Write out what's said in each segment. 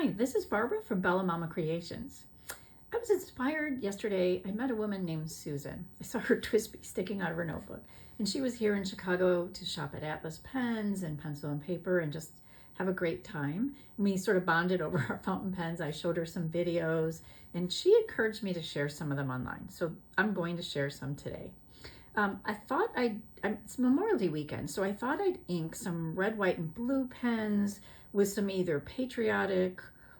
Hi, this is Barbara from Bella Mama Creations. I was inspired yesterday. I met a woman named Susan. I saw her TWSBI sticking out of her notebook. And she was here in Chicago to shop at Atlas Pens and Pencil and Paper and just have a great time. And we sort of bonded over our fountain pens. I showed her some videos and she encouraged me to share some of them online. So I'm going to share some today. It's Memorial Day weekend, so I thought I'd ink some red, white, and blue pens with some either patriotic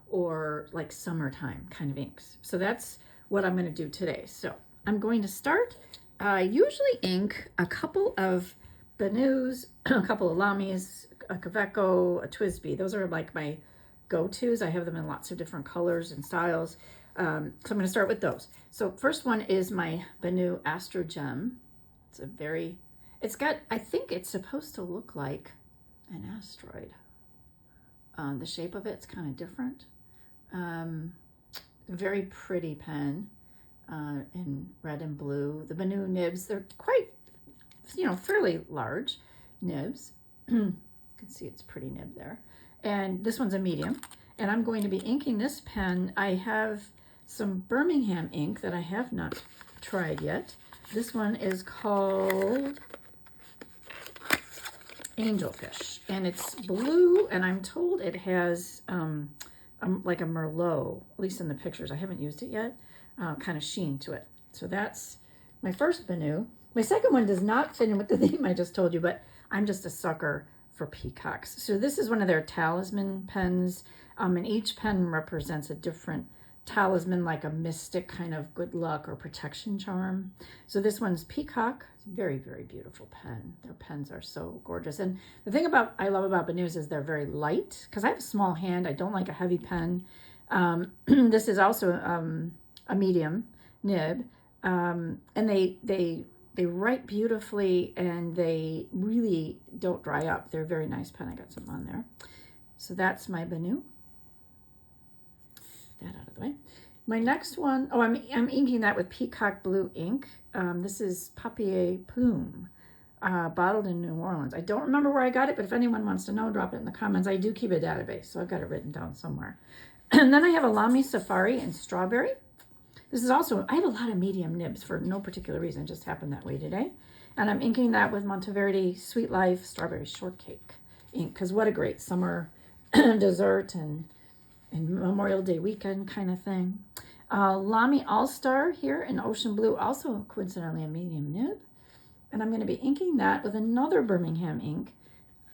or like summertime kind of inks. So that's what I'm going to do today. So I'm going to start. I usually ink a couple of Benus, a couple of Lamis, a Kaweco, a TWSBI. Those are like my go-tos. I have them in lots of different colors and styles. So I'm going to start with those. So first one is my Benu Astro Gem. I think it's supposed to look like an asteroid. The shape of it's kind of different. Very pretty pen in red and blue. The Benu nibs, they're quite, fairly large nibs. You can see it's pretty nib there. And this one's a medium. And I'm going to be inking this pen. I have some Birmingham ink that I have not tried yet. This one is called Angelfish, and it's blue, and I'm told it has like a Merlot, at least in the pictures. I haven't used it yet, kind of sheen to it. So that's my first Benu. My second one does not fit in with the theme I just told you, but I'm just a sucker for peacocks. So this is one of their talisman pens, and each pen represents a different talisman, like a mystic kind of good luck or protection charm. So this one's peacock. It's a very, very beautiful pen. Their pens are so gorgeous. And the thing I love about Benus is they're very light, because I have a small hand. I don't like a heavy pen. This is also a medium nib, and they write beautifully, and they really don't dry up. They're a very nice pen. I got some on there. So that's my Benu. That out of the way. My next one, I'm inking that with peacock blue ink. This is Papier Plume, bottled in New Orleans. I don't remember where I got it, but if anyone wants to know, drop it in the comments. I do keep a database, so I've got it written down somewhere. And then I have a Lamy Safari in Strawberry. This is also, I have a lot of medium nibs for no particular reason, it just happened that way today. And I'm inking that with Monteverde Sweet Life Strawberry Shortcake ink, because what a great summer dessert and Memorial Day weekend kind of thing. Lamy All-Star here in Ocean Blue, also coincidentally a medium nib. And I'm going to be inking that with another Birmingham ink.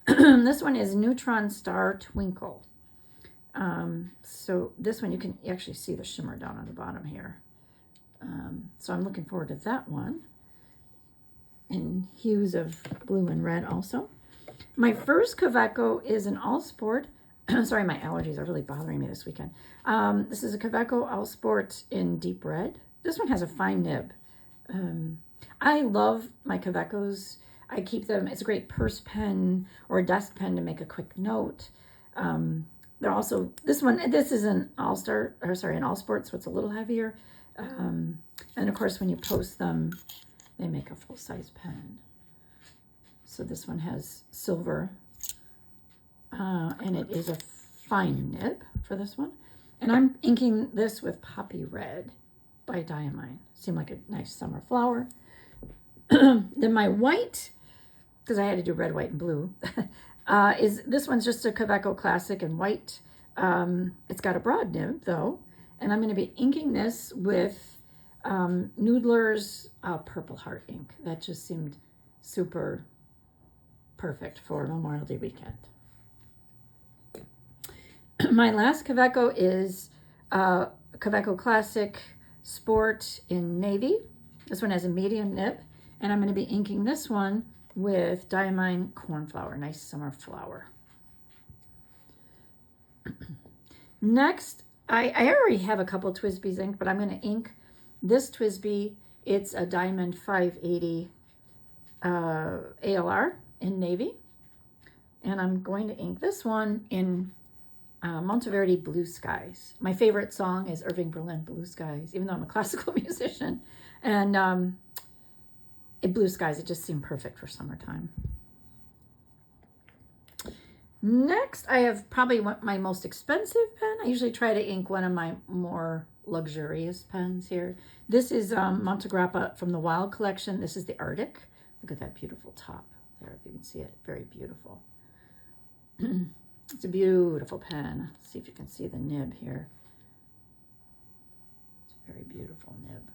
This one is Neutron Star Twinkle. So this one, you can actually see the shimmer down on the bottom here. So I'm looking forward to that one. In hues of blue and red also. My first Kaweco is an All Sport. Sorry, my allergies are really bothering me this weekend. This is a Kaweco All Sport in deep red. This one has a fine nib. I love my Kawecos. I keep them. It's a great purse pen or a desk pen to make a quick note. They're also, this is an All Sport, so it's a little heavier. And of course, when you post them, they make a full-size pen. So this one has silver. And it is a fine nib for this one. And I'm inking this with Poppy Red by Diamine. Seemed like a nice summer flower. Then my white, because I had to do red, white, and blue, this one's just a Kaweco Classic in white. It's got a broad nib, though. And I'm going to be inking this with Noodler's Purple Heart ink. That just seemed super perfect for Memorial Day weekend. My last Kaweco is Kaweco Classic Sport in Navy. This one has a medium nib, and I'm going to be inking this one with Diamine Cornflower, nice summer flower. Next, I already have a couple TWSBIs inked, but I'm going to ink this TWSBI. It's a Diamond 580 ALR in Navy, and I'm going to ink this one in Monteverde Blue Skies. My favorite song is Irving Berlin, Blue Skies, even though I'm a classical musician. And in Blue Skies, it just seemed perfect for summertime. Next, I have probably my most expensive pen. I usually try to ink one of my more luxurious pens here. This is Montegrappa from the Wild Collection. This is the Arctic. Look at that beautiful top there, if you can see it. Very beautiful. It's a beautiful pen. Let's see if you can see the nib here. It's a very beautiful nib.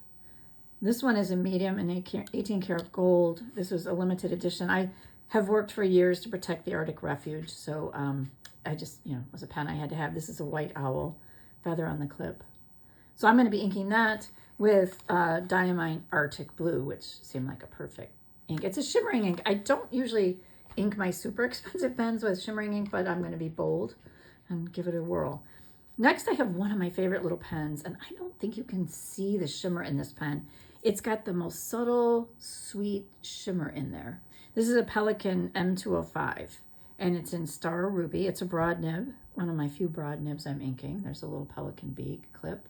This one is a medium and 18 karat gold. This was a limited edition. I have worked for years to protect the Arctic Refuge, so I just, it was a pen I had to have. This is a white owl, feather on the clip. So I'm going to be inking that with Diamine Arctic Blue, which seemed like a perfect ink. It's a shimmering ink. I don't usually ink my super expensive pens with shimmering ink, but I'm going to be bold and give it a whirl. Next, I have one of my favorite little pens, and I don't think you can see the shimmer in this pen. It's got the most subtle, sweet shimmer in there. This is a Pelikan M205, and it's in Star Ruby. It's a broad nib, one of my few broad nibs I'm inking. There's a little Pelikan beak clip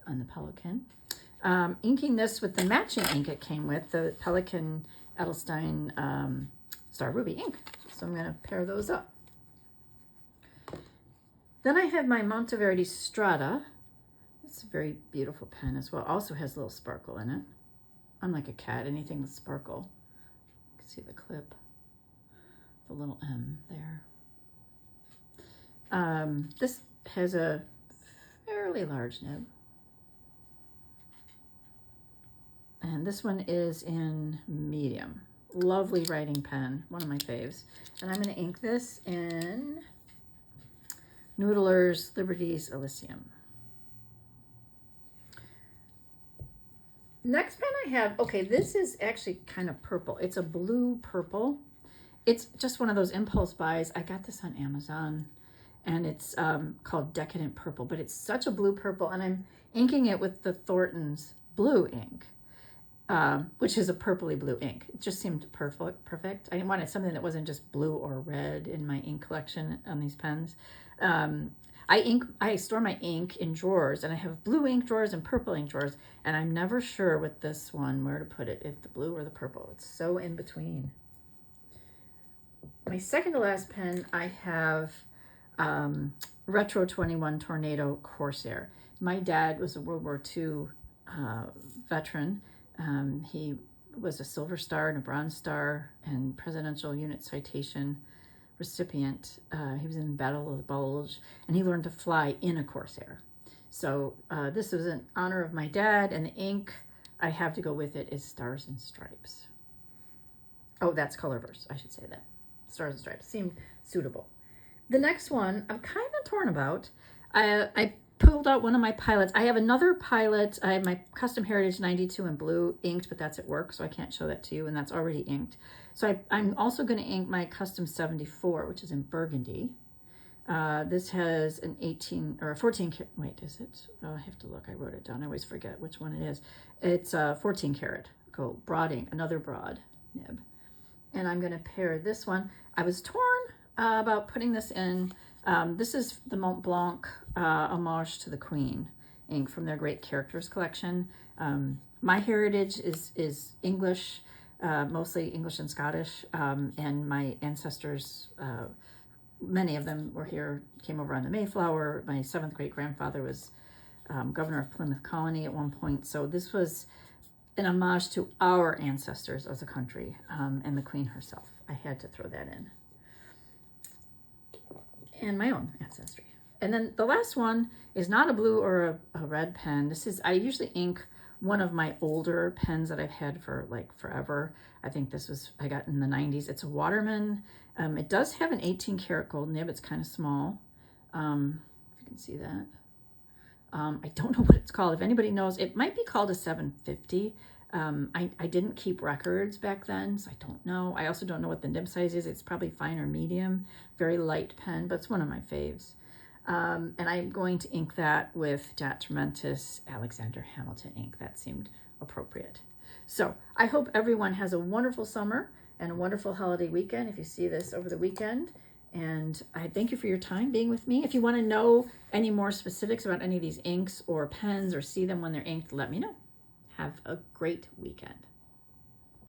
on the Pelikan. Inking this with the matching ink it came with, the Pelikan Edelstein Star Ruby ink. So I'm going to pair those up. Then I have my Monteverdi Strada. It's a very beautiful pen as well. Also has a little sparkle in it. I'm like a cat, anything with sparkle. You can see the clip, the little M there. This has a fairly large nib. And this one is in medium. Lovely writing pen, one of my faves. And I'm going to ink this in Noodler's Liberties Elysium. Next pen I have, okay, this is actually kind of purple. It's a blue purple. It's just one of those impulse buys. I got this on Amazon, and it's called Decadent Purple, but it's such a blue purple, and I'm inking it with the Thornton's blue ink, which is a purpley blue ink. It just seemed perfect. I wanted something that wasn't just blue or red in my ink collection on these pens. I store my ink in drawers, and I have blue ink drawers and purple ink drawers, and I'm never sure with this one where to put it, if the blue or the purple. It's so in between. My second to last pen, I have Retro 21 Tornado Corsair. My dad was a World War II veteran. He was a Silver Star and a Bronze Star and Presidential Unit Citation recipient. He was in Battle of the Bulge, and he learned to fly in a Corsair. So this was in honor of my dad, and the ink I have to go with it is Stars and Stripes. Oh, that's Colorverse, I should say that. Stars and Stripes seemed suitable. The next one I'm kind of torn about. I pulled out one of my pilots. I have another pilot. I have my Custom Heritage 92 in blue inked, but that's at work, so I can't show that to you, and that's already inked. So I'm also going to ink my Custom 74, which is in burgundy. This has an 18 or 14 karat. Wait, is it? Oh, I have to look. I wrote it down. I always forget which one it is. It's 14 karat gold, broad ink, another broad nib. And I'm going to pair this one. I was torn about putting this in. This is the Mont Blanc homage to the Queen ink from their Great Characters collection. My heritage is English, mostly English and Scottish, and my ancestors, many of them were here, came over on the Mayflower. My 7th great grandfather was governor of Plymouth Colony at one point. So this was an homage to our ancestors as a country, and the Queen herself. I had to throw that in. And my own ancestry. And then the last one is not a blue or a red pen. This is, I usually ink one of my older pens that I've had for like forever. I think this was, I got in the 90s. It's a Waterman. It does have an 18 karat gold nib. It's kind of small. If you can see that. I don't know what it's called. If anybody knows, it might be called a 750. I didn't keep records back then, so I don't know. I also don't know what the nib size is. It's probably fine or medium, very light pen, but it's one of my faves. And I'm going to ink that with Dat Trementis Alexander Hamilton ink. That seemed appropriate. So I hope everyone has a wonderful summer and a wonderful holiday weekend if you see this over the weekend. And I thank you for your time being with me. If you want to know any more specifics about any of these inks or pens or see them when they're inked, let me know. Have a great weekend.